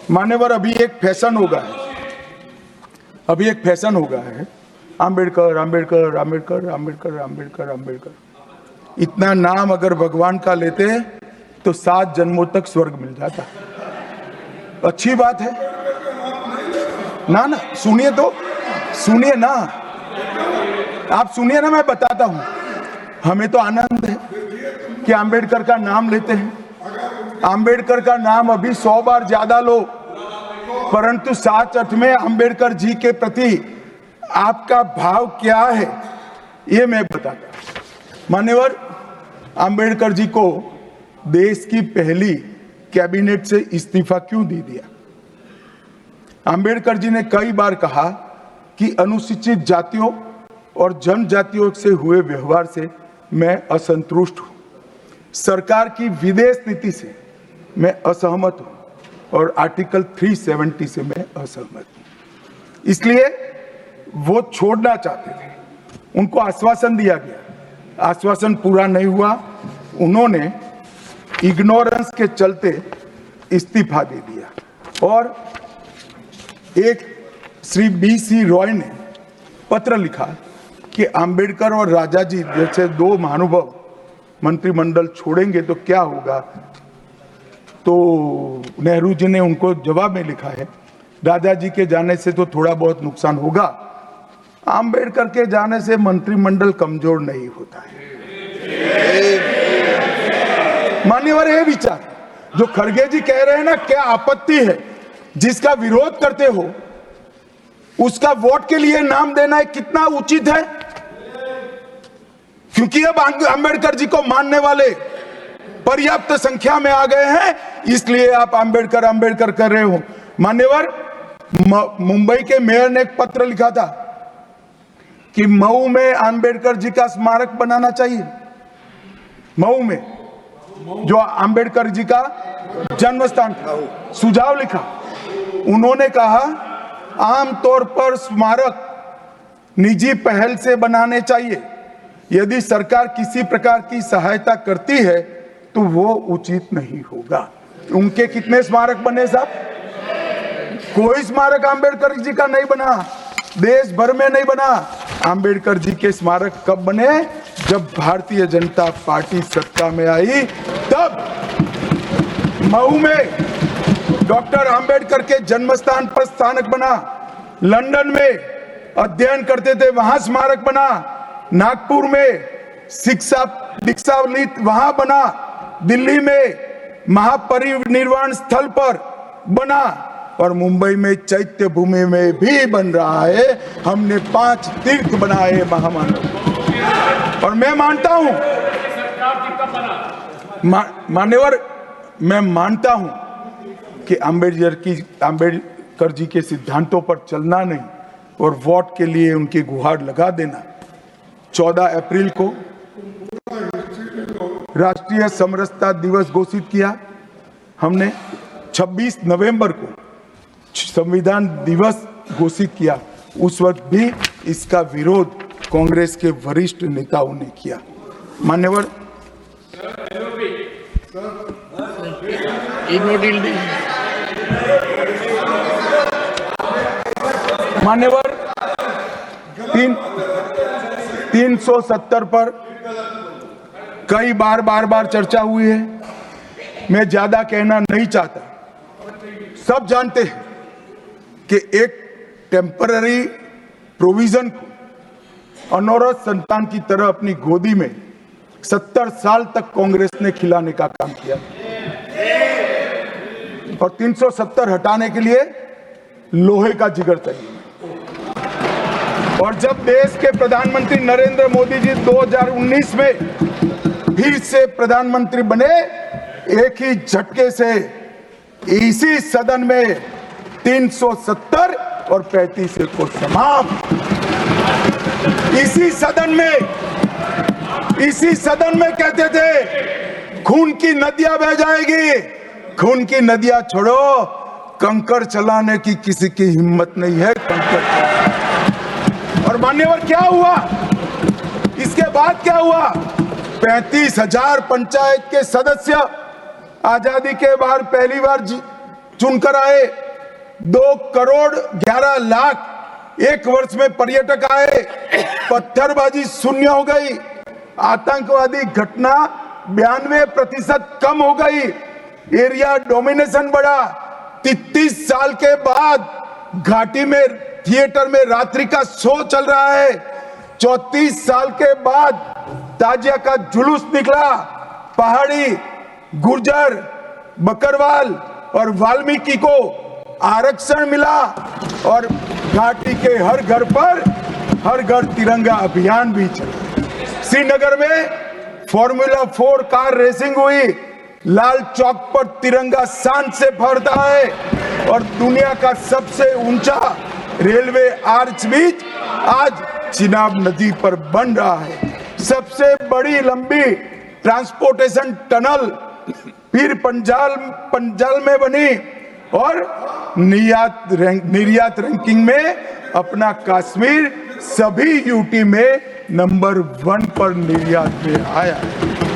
मान्यवर, अभी एक फैशन हो गया है, आम्बेडकर आम्बेडकर आम्बेडकर आम्बेडकर आम्बेडकर आम्बेडकर। इतना नाम अगर भगवान का लेते तो 7 जन्मों तक स्वर्ग मिल जाता। अच्छी बात है ना? सुनिए तो, सुनिए ना, आप सुनिए ना, मैं बताता हूं। हमें तो आनंद है कि आम्बेडकर का नाम लेते हैं। आम्बेडकर का नाम अभी 100 बार ज्यादा लो, परंतु सच अर्थ में आम्बेडकर जी के प्रति आपका भाव क्या है ये मैं बताता हूं। मान्यवर, आम्बेडकर जी को देश की पहली कैबिनेट से इस्तीफा क्यों दे दिया? आम्बेडकर जी ने कई बार कहा कि अनुसूचित जातियों और जनजातियों से हुए व्यवहार से मैं असंतुष्ट हूं, सरकार की विदेश नीति से मैं असहमत हूं और आर्टिकल 370 से मैं असहमत हूं। इसलिए वो छोड़ना चाहते थे। उनको आश्वासन दिया गया, आश्वासन पूरा नहीं हुआ। उन्होंने इग्नोरेंस के चलते इस्तीफा दे दिया और एक श्री BC रॉय ने पत्र लिखा कि आम्बेडकर और राजा जी जैसे 2 महानुभाव मंत्रिमंडल छोड़ेंगे तो क्या होगा। तो नेहरू जी ने उनको जवाब में लिखा है, राजा जी के जाने से तो थोड़ा बहुत नुकसान होगा, आम्बेडकर के जाने से मंत्रिमंडल कमजोर नहीं होता है। मान्यवर, ये विचार जो खड़गे जी कह रहे हैं ना, क्या आपत्ति है? जिसका विरोध करते हो उसका वोट के लिए नाम देना कितना उचित है? क्योंकि अब आम्बेडकर जी को मानने वाले पर्याप्त संख्या में आ गए हैं, इसलिए आप आम्बेडकर आम्बेडकर कर रहे हो। मान्यवर, मुंबई के मेयर ने एक पत्र लिखा था कि मऊ में आम्बेडकर जी का स्मारक बनाना चाहिए। मऊ में जो आम्बेडकर जी का जन्म स्थान था, सुझाव लिखा। उन्होंने कहा आमतौर पर स्मारक निजी पहल से बनाने चाहिए। यदि सरकार किसी प्रकार की सहायता करती है तो वो उचित नहीं होगा। उनके कितने स्मारक बने साहब? कोई स्मारक आम्बेडकर जी का नहीं बना, देश भर में नहीं बना। आम्बेडकर जी के स्मारक कब बने? जब भारतीय जनता पार्टी सत्ता में आई, तब मऊ में डॉक्टर आम्बेडकर के जन्म स्थान पर स्मारक बना। लंदन में अध्ययन करते थे, वहां स्मारक बना। नागपुर में शिक्षा दीक्षावलित वहां बना। दिल्ली में महापरिनिर्वाण स्थल पर बना और मुंबई में चैत्य भूमि में भी बन रहा है। हमने 5 तीर्थ बनाए महामानव। और मैं मानता हूं मान्यवर, मैं मानता हूं कि आम्बेडकर जी के सिद्धांतों पर चलना नहीं और वोट के लिए उनकी गुहार लगा देना। 14 अप्रैल को राष्ट्रीय समरसता दिवस घोषित किया हमने। 26 नवंबर को संविधान दिवस घोषित किया। उस वक्त भी इसका विरोध कांग्रेस के वरिष्ठ नेताओं ने किया। मान्यवर, मान्यवर, 370 पर कई बार चर्चा हुई है। मैं ज्यादा कहना नहीं चाहता। सब जानते हैं कि एक टेम्पररी प्रोविजन को अनौरत संतान की तरह अपनी गोदी में 70 साल तक कांग्रेस ने खिलाने का काम किया और 370 हटाने के लिए लोहे का जिगर चाहिए। और जब देश के प्रधानमंत्री नरेंद्र मोदी जी 2019 में फिर से प्रधानमंत्री बने, एक ही झटके से इसी सदन में 370 और 35 को समाप्त। इसी सदन में कहते थे खून की नदियां बह जाएगी। खून की नदियां छोड़ो, कंकड़ चलाने की किसी की हिम्मत नहीं है। और मान्यवर, क्या हुआ? इसके बाद क्या हुआ? 35,000 पंचायत के सदस्य आजादी के बाद पहली बार चुनकर आए। 2 करोड़ 11 लाख एक वर्ष में पर्यटक आए। पत्थरबाजी शून्य हो गई। आतंकवादी घटना 92% कम हो गई। एरिया डोमिनेशन बढ़ा। 33 साल के बाद घाटी में थिएटर में रात्रि का शो चल रहा है। 34 साल के बाद ताजिया का जुलूस निकला। पहाड़ी, गुर्जर, बकरवाल और वाल्मीकि को आरक्षण मिला और घाटी के हर घर पर हर घर तिरंगा अभियान भी चला। श्रीनगर में फॉर्मूला 4 कार रेसिंग हुई। लाल चौक पर तिरंगा शान से फहरता है और दुनिया का सबसे ऊंचा रेलवे आर्च ब्रिज आज चिनाब नदी पर बन रहा है। सबसे बड़ी लंबी ट्रांसपोर्टेशन टनल फिर पंजाल में बनी और निर्यात रैंकिंग में अपना कश्मीर सभी यूटी में नंबर 1 पर निर्यात में आया।